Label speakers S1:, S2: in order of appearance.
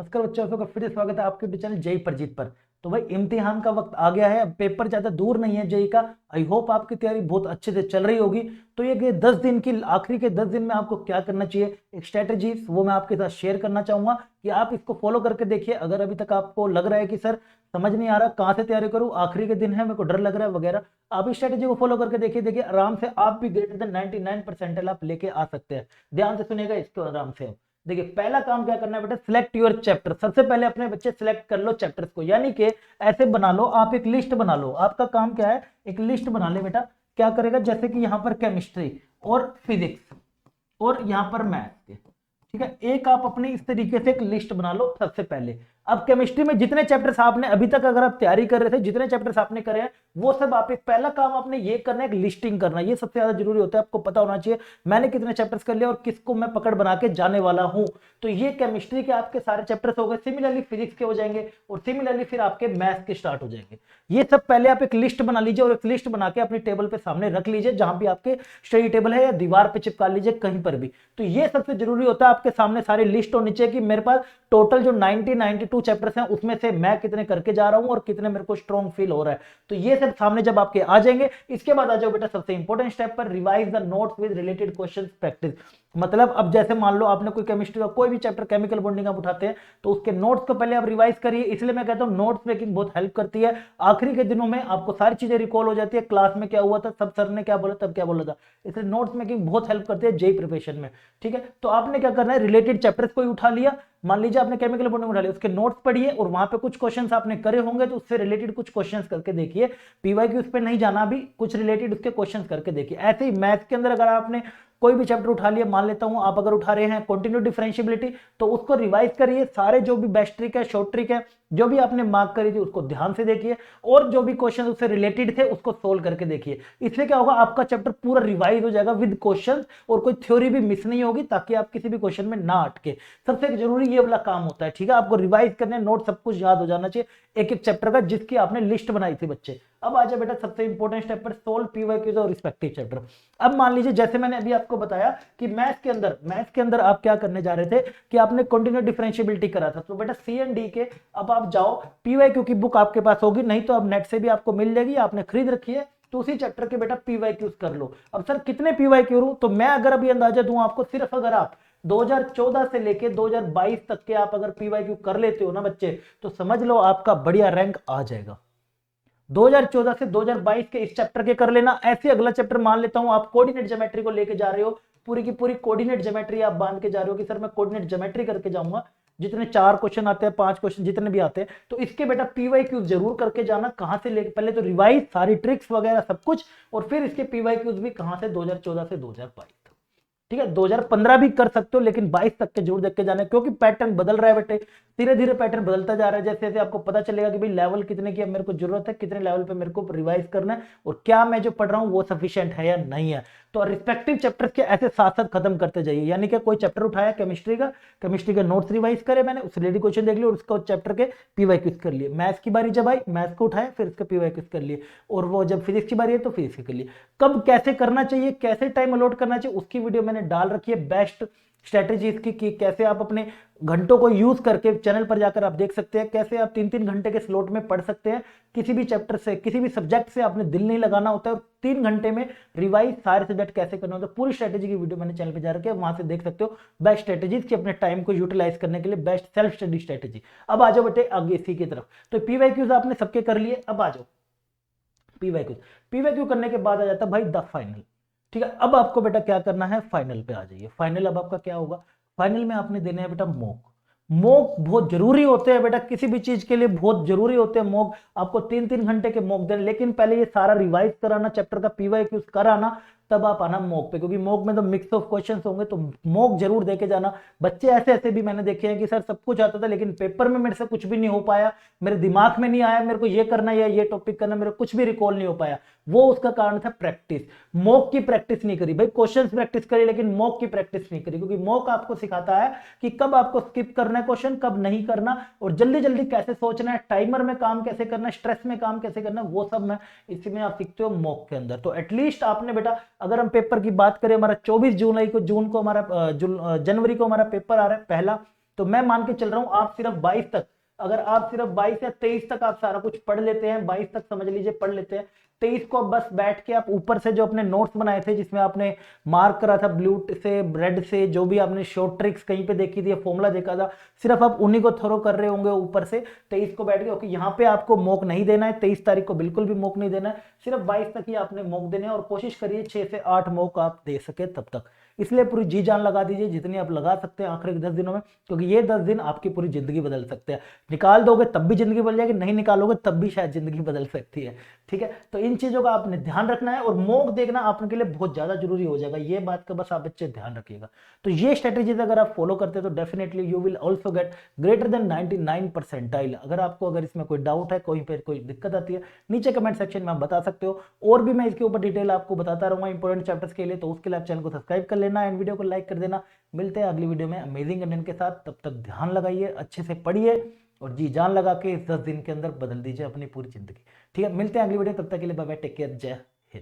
S1: नमस्कार बच्चों, आपका फिर से स्वागत है आपके यूट्यूब चैनल जेई पर जीत पर। तो भाई इम्तिहान का वक्त आ गया है, अब पेपर ज्यादा दूर नहीं है जेई का। आई होप आपकी तैयारी बहुत अच्छे से चल रही होगी। तो ये 10 दिन की आखिरी के 10 दिन में आपको क्या करना चाहिए, एक स्ट्रेटेजी वो मैं आपके साथ शेयर करना चाहूंगा कि आप इसको फॉलो करके देखिए। अगर अभी तक आपको लग रहा है कि सर समझ नहीं आ रहा कहाँ से तैयारी करूँ, आखिरी के दिन है, मेरे को डर लग रहा है वगैरह, आप इस स्ट्रेटेजी को फॉलो करके देखिए। देखिए आराम से आप भी ग्रेटर देन 99% आप लेके आ सकते हैं। ध्यान से सुनेगा इसको आराम से। देखिए पहला काम क्या करना है बेटा, सिलेक्ट योर चैप्टर। सबसे पहले अपने बच्चे सिलेक्ट कर लो चैप्टर्स को, यानी कि ऐसे बना लो, आप एक लिस्ट बना लो। आपका काम क्या है, एक लिस्ट बना ले बेटा। क्या करेगा, जैसे कि यहां पर केमिस्ट्री और फिजिक्स और यहां पर मैथ, ठीक है, एक आप अपने इस तरीके से एक लिस्ट बना लो सबसे पहले। अब केमिस्ट्री में जितने चैप्टर्स आपने अभी तक अगर आप तैयारी कर रहे थे, जितने चैप्टर्स आपने करे हैं, वो सब आप एक पहला काम आपने ये करना है, एक लिस्टिंग करना। ये सबसे ज्यादा जरूरी होता है, आपको पता होना चाहिए मैंने कितने चैप्टर्स कर लिए और किसको मैं पकड़ बना के जाने वाला हूं। तो ये केमिस्ट्री के आपके सारे चैप्टर्स हो गए, सिमिलरली फिजिक्स के हो जाएंगे और सिमिलरली फिर आपके मैथ्स के स्टार्ट हो जाएंगे। ये सब पहले आप एक लिस्ट बना लीजिए और एक लिस्ट बना के अपनी टेबल पे सामने रख लीजिए, जहां भी आपके स्टडी टेबल है या दीवार पे चिपका लीजिए कहीं पर भी। तो ये सबसे जरूरी होता है, आपके सामने सारी लिस्ट होनी चाहिए कि मेरे पास टोटल जो 92 चैप्टर्स हैं उसमें से मैं कितने करके जा रहा हूं और कितने मेरे को स्ट्रॉन्ग फील हो रहा है। तो ये सब सामने जब आपके आ जाएंगे, इसके बाद आ जाओ बेटा सबसे इंपॉर्टेंट स्टेप पर, revise the notes with related questions practice. मतलब अब जैसे मान लो आपने कोई केमिस्ट्री का कोई भी चैप्टर केमिकल बॉन्डिंग आप उठाते हैं, तो उसके नोट्स को पहले आप रिवाइज करिए। इसलिए मैं कहता हूं नोट्स मेकिंग बहुत हेल्प करती है। आखिरी के दिनों में आपको सारी चीजें रिकॉल हो जाती है, क्लास में क्या हुआ था, सब सर ने क्या बोला, तब क्या बोला था। इसलिए नोट्स मेकिंग बहुत हेल्प करती है जेई प्रिपरेशन में। ठीक है, तो आपने क्या करना है, रिलेटेड चैप्टर्स को उठा लिया। मान लीजिए आपने केमिकल बॉन्डिंग उठा लिया, उसके नोट्स पढ़िए और वहां पे कुछ क्वेश्चंस आपने करे होंगे, तो उससे रिलेटेड कुछ क्वेश्चंस करके देखिए। पीवाईक्यू उस पे नहीं जाना, अभी कुछ रिलेटेड उसके क्वेश्चंस करके देखिए। ऐसे ही मैथ्स के अंदर अगर आपने कोई भी चैप्टर उठा लिया, मान लेता हूं आप अगर उठा रहे हैं कंटिन्यू डिफरेंशिएबिलिटी, तो उसको रिवाइज करिए। सारे जो भी बेस्ट ट्रिक है, शॉर्ट ट्रिक है, जो भी आपने मार्क करी थी उसको ध्यान से देखिए और जो भी क्वेश्चन उससे रिलेटेड थे उसको सोल्व करके देखिए। इससे क्या होगा, आपका चैप्टर पूरा रिवाइज हो जाएगा विद क्वेश्चन और कोई थ्योरी भी मिस नहीं होगी, ताकि आप किसी भी क्वेश्चन में ना अटके। सबसे जरूरी ये वाला काम होता है। ठीक है, आपको रिवाइज करने, नोट सब कुछ याद हो जाना चाहिए एक एक चैप्टर का, जिसकी आपने लिस्ट बनाई थी बच्चे। अब आ जाए बेटा सबसे इंपॉर्टेंट स्टेप पर, सोल्व पीवाईक्यूज और रिस्पेक्टिव चैप्टर। अब मान लीजिए जैसे मैंने अभी आपको बताया कि मैथ्स के अंदर आप क्या करने जा रहे थे कि आपने कंटीन्यू डिफरेंशिएबिलिटी करा था, तो बेटा सी एंड डी के अब आप जाओ, पीवाईक्यू की बुक आपके पास होगी, नहीं तो अब नेट से भी आपको मिल जाएगी, आपने खरीद रखी है, तो उसी चैप्टर के बेटा पीवाईक्यूज कर लो। अब सर कितने पीवाईक्यू, तो मैं अगर अभी अंदाजा दूं आपको, सिर्फ अगर आप 2014 से लेके 2022 तक के आप अगर पीवाईक्यू कर लेते हो ना बच्चे, तो समझ लो आपका बढ़िया रैंक आ जाएगा। 2014 से 2022 के इस चैप्टर के कर लेना। ऐसे अगला चैप्टर मान लेता हूं आप कोऑर्डिनेट ज्योमेट्री को लेके जा रहे हो, पूरी की पूरी कोऑर्डिनेट ज्योमेट्री आप बांध के जा रहे हो कि सर मैं कोऑर्डिनेट ज्योमेट्री करके जाऊंगा, जितने 4 क्वेश्चन आते हैं, 5 क्वेश्चन जितने भी आते हैं, तो इसके बेटा पीवाईक्यूज जरूर करके जाना। कहां से लेके, पहले तो रिवाइज सारी ट्रिक्स वगैरह सब कुछ, और फिर इसके पीवाईक्यूज भी कहां से, 2014 से 2022। ठीक है, 2015 भी कर सकते हो, लेकिन 22 तक के जरूर देख के जाना है, क्योंकि पैटर्न बदल रहा है बेटे, धीरे धीरे पैटर्न बदलता जा रहा है। जैसे जैसे आपको पता चलेगा कि भाई लेवल कितने की अब मेरे को जरूरत है, कितने लेवल पे मेरे को रिवाइज करना है, और क्या मैं जो पढ़ रहा हूं वो सफिशिएंट है या नहीं है। तो रिस्पेक्टिव चैप्टर्स के ऐसे साथ साथ खत्म करते जाइए। यानी कि कोई चैप्टर उठाया केमिस्ट्री का नोट्स रिवाइज करे मैंने, उस रिलेटेड क्वेश्चन देख लिए और उसको चैप्टर के पीवाईक्यूज कर लिए। मैथ्स की बारी जब आई, मैथ्स को उठाया, फिर उसके पीवाईक्यूज कर लिए, और वो जब फिजिक्स की बारी है तो फिजिक्स कर लिए। कब कैसे करना चाहिए, कैसे टाइम अलॉट करना चाहिए, उसकी वीडियो मैंने डाल रखी है। बेस्ट स्ट्रेटेजी इसकी कि कैसे आप अपने घंटों को यूज करके, चैनल पर जाकर आप देख सकते हैं कैसे आप 3-3 घंटे के स्लॉट में पढ़ सकते हैं। किसी भी चैप्टर से, किसी भी सब्जेक्ट से आपने दिल नहीं लगाना होता है, और 3 घंटे में रिवाइज सारे सब्जेक्ट कैसे करना होता है, पूरी स्ट्रेटेजी की वीडियो मैंने चैनल पर जा रखी है, वहां से देख सकते हो बेस्ट स्ट्रेटेजीज की अपने टाइम को यूटिलाइज करने के लिए, बेस्ट सेल्फ स्टडी स्ट्रेटेजी। अब आ जाओ बेटे आगे इसी की तरफ। तो पीवाईक्यूज आपने सबके कर लिए, अब आ जाओ पीवाईक्यू। पीवाईक्यू करने के बाद आ जाता है भाई द फाइनल। ठीक है, अब आपको बेटा क्या करना है, फाइनल पे आ जाइए। फाइनल अब आपका क्या होगा, फाइनल में आपने देने हैं बेटा मॉक। मॉक बहुत जरूरी होते हैं बेटा, किसी भी चीज के लिए बहुत जरूरी होते हैं मॉक। आपको 3-3 घंटे के मॉक देने, लेकिन पहले ये सारा रिवाइज कराना, चैप्टर का पीवाईक्यूज कराना, तब आप आना मॉक पे, क्योंकि मॉक में तो मिक्स ऑफ क्वेश्चंस होंगे, तो मॉक जरूर देके जाना। बच्चे ऐसे ऐसे भी मैंने देखे हैं कि सर सब कुछ आता था, लेकिन पेपर में मेरे से कुछ भी नहीं हो पाया, मेरे दिमाग में नहीं आया मेरे को ये करना है या ये टॉपिक करना, मेरे को कुछ भी रिकॉल नहीं हो पाया। वो उसका कारण था प्रैक्टिस। मॉक की प्रैक्टिस नहीं करी भाई, क्वेश्चन प्रैक्टिस करी लेकिन मॉक की प्रैक्टिस नहीं करी, क्योंकि मॉक आपको सिखाता है कि कब आपको स्किप करना है क्वेश्चन, कब नहीं करना, और जल्दी जल्दी कैसे सोचना है, टाइमर में काम कैसे करना है, स्ट्रेस में काम कैसे करना है, वो सब मैं इसमें आप सीखते हो मॉक के अंदर। तो एटलीस्ट आपने बेटा, अगर हम पेपर की बात करें, हमारा 24 जुलाई को, जून को हमारा जनवरी को हमारा पेपर आ रहा है पहला, तो मैं मान के चल रहा हूं आप सिर्फ 22 तक, अगर आप सिर्फ 22 या 23 तक आप सारा कुछ पढ़ लेते हैं, 22 तक समझ लीजिए पढ़ लेते हैं, 23 को बस बैठ के आप ऊपर से जो अपने नोट्स बनाए थे जिसमें आपने मार्क करा था ब्लू से रेड से, जो भी आपने शॉर्ट ट्रिक्स कहीं पे देखी थी, फॉर्मूला देखा था, सिर्फ आप उन्हीं को थोरो कर रहे होंगे ऊपर से 23 को बैठ के। ओके, यहाँ पे आपको मॉक नहीं देना है, 23 तारीख को बिल्कुल भी मॉक नहीं देना है, सिर्फ 22 तक ही आपने मॉक देने हैं, और कोशिश करिए 6 से 8 मॉक आप दे सके तब तक। इसलिए पूरी जी जान लगा दीजिए जितनी आप लगा सकते हैं आखिरी के 10 दिनों में, क्योंकि ये 10 दिन आपकी पूरी जिंदगी बदल सकते हैं। निकाल दोगे तब भी जिंदगी बदल जाएगी, नहीं निकालोगे तब भी शायद जिंदगी बदल सकती है। ठीक है, तो इन चीजों का आपने ध्यान रखना है, और मॉक देखना आपके लिए बहुत ज्यादा जरूरी हो जाएगा, ये बात का बस आप बच्चे ध्यान रखिएगा। तो ये स्ट्रेटेजीज अगर आप फॉलो करते हैं तो definitely you will also get greater than 99 percentile. अगर इसमें कोई डाउट है, कोई पे कोई दिक्कत आती है, नीचे कमेंट सेक्शन में आप बता सकते हो, और भी मैं इसके ऊपर डिटेल आपको बताता रहूंगा इंपॉर्टेंट चैप्टर्स के लिए, तो उसके लिए आप चैनल को सब्सक्राइब कर लेना एंड वीडियो को लाइक कर देना। मिलते हैं अगली वीडियो में अमेजिंग कंटेंट के साथ, तब तक ध्यान लगाइए, अच्छे से पढ़िए, और जी जान लगा के इस 10 दिन के अंदर बदल दीजिए अपनी पूरी जिंदगी। ठीक है, मिलते हैं अगली वीडियो, तब तक के लिए बाय बाय, टेक केयर, जय